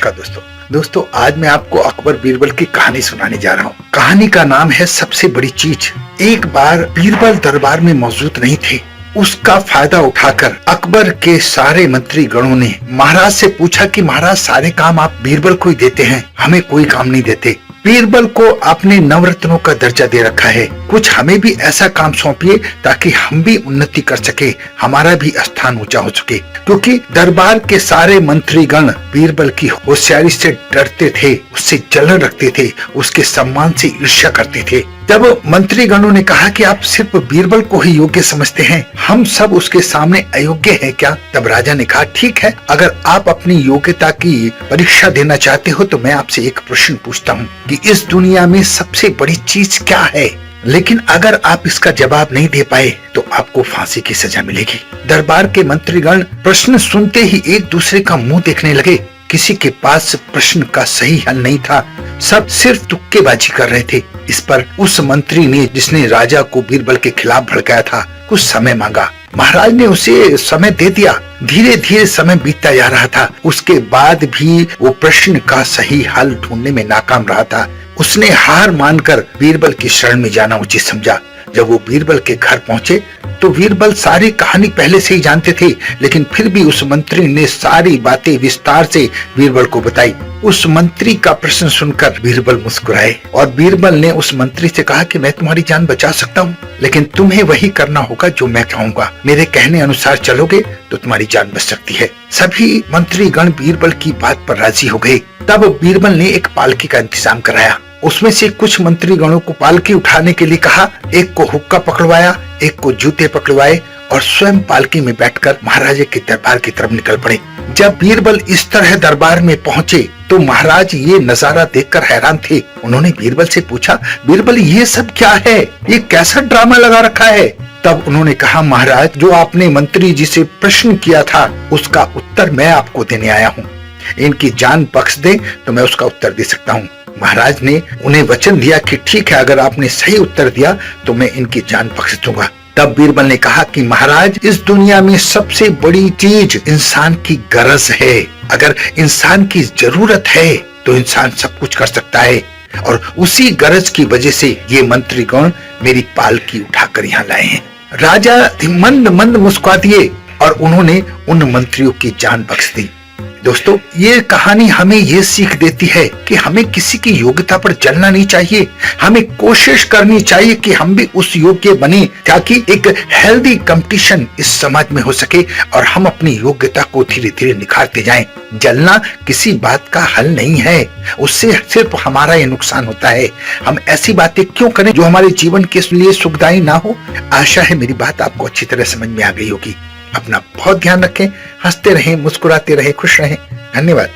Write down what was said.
नमस्कार दोस्तों आज मैं आपको अकबर बीरबल की कहानी सुनाने जा रहा हूँ। कहानी का नाम है सबसे बड़ी चीज। एक बार बीरबल दरबार में मौजूद नहीं थे। उसका फायदा उठाकर अकबर के सारे मंत्री गणों ने महाराज से पूछा कि महाराज सारे काम आप बीरबल को ही देते हैं, हमें कोई काम नहीं देते। बीरबल को आपने नवरत्नों का दर्जा दे रखा है, कुछ हमें भी ऐसा काम सौंपिए ताकि हम भी उन्नति कर सके, हमारा भी स्थान ऊंचा हो सके। क्योंकि दरबार के सारे मंत्रीगण बीरबल की होशियारी से डरते थे, उससे जलन रखते थे, उसके सम्मान से ईर्ष्या करते थे। जब मंत्रीगणों ने कहा कि आप सिर्फ बीरबल को ही योग्य समझते हैं, हम सब उसके सामने अयोग्य हैं क्या? तब राजा ने कहा ठीक है, अगर आप अपनी योग्यता की परीक्षा देना चाहते हो तो मैं आपसे एक प्रश्न पूछता हूँ कि इस दुनिया में सबसे बड़ी चीज क्या है? लेकिन अगर आप इसका जवाब नहीं दे पाए तो आपको फांसी की सजा मिलेगी। दरबार के मंत्रीगण प्रश्न सुनते ही एक दूसरे का मुंह देखने लगे। किसी के पास प्रश्न का सही हल नहीं था, सब सिर्फ तुक्केबाजी कर रहे थे। इस पर उस मंत्री ने, जिसने राजा को बीरबल के खिलाफ भड़काया था, कुछ समय मांगा। महाराज ने उसे समय दे दिया। धीरे धीरे समय बीतता जा रहा था। उसके बाद भी वो प्रश्न का सही हल ढूंढने में नाकाम रहा था। उसने हार मानकर बीरबल की शरण में जाना उचित समझा। जब वो बीरबल के घर पहुंचे तो बीरबल सारी कहानी पहले से ही जानते थे, लेकिन फिर भी उस मंत्री ने सारी बातें विस्तार से बीरबल को बताई। उस मंत्री का प्रश्न सुनकर बीरबल मुस्कुराए और बीरबल ने उस मंत्री से कहा कि मैं तुम्हारी जान बचा सकता हूँ, लेकिन तुम्हें वही करना होगा जो मैं कहूँगा। मेरे कहने अनुसार चलोगे तो तुम्हारी जान बच सकती है। सभी मंत्रीगण बीरबल की बात पर राजी हो गए। तब बीरबल ने एक पालकी का इंतजाम कराया। उसमें से कुछ मंत्रीगणों को पालकी उठाने के लिए कहा, एक को हुक्का पकड़वाया, एक को जूते पकड़वाए और स्वयं पालकी में बैठकर महाराजे के दरबार की तरफ निकल पड़े। जब बीरबल इस तरह दरबार में पहुंचे तो महाराज ये नजारा देखकर हैरान थे। उन्होंने बीरबल से पूछा, बीरबल ये सब क्या है? ये कैसा ड्रामा लगा रखा है? तब उन्होंने कहा, महाराज जो आपने मंत्री जी से प्रश्न किया था उसका उत्तर मैं आपको देने आया हूँ। इनकी जान बख्श दे तो मैं उसका उत्तर दे सकता हूँ। महाराज ने उन्हें वचन दिया कि ठीक है, अगर आपने सही उत्तर दिया तो मैं इनकी जान बख्श दूंगा। तब बीरबल ने कहा कि महाराज इस दुनिया में सबसे बड़ी चीज इंसान की गरज है। अगर इंसान की जरूरत है तो इंसान सब कुछ कर सकता है, और उसी गरज की वजह से ये मंत्रीगण मेरी पालकी उठाकर यहाँ लाए हैं। राजा मंद मंद मुस्कुरा दिए और उन्होंने उन मंत्रियों की जान बख्श दी। दोस्तों ये कहानी हमें ये सीख देती है कि हमें किसी की योग्यता पर जलना नहीं चाहिए। हमें कोशिश करनी चाहिए कि हम भी उस योग्य बने, ताकि एक हेल्दी कंपटीशन इस समाज में हो सके और हम अपनी योग्यता को धीरे धीरे निखारते जाएं। जलना किसी बात का हल नहीं है, उससे सिर्फ हमारा ये नुकसान होता है। हम ऐसी बातें क्यों करें जो हमारे जीवन के लिए सुखदायी ना हो। आशा है मेरी बात आपको अच्छी तरह समझ में आ गई होगी। अपना बहुत ध्यान रखें, हंसते रहें, मुस्कुराते रहें, खुश रहें। धन्यवाद।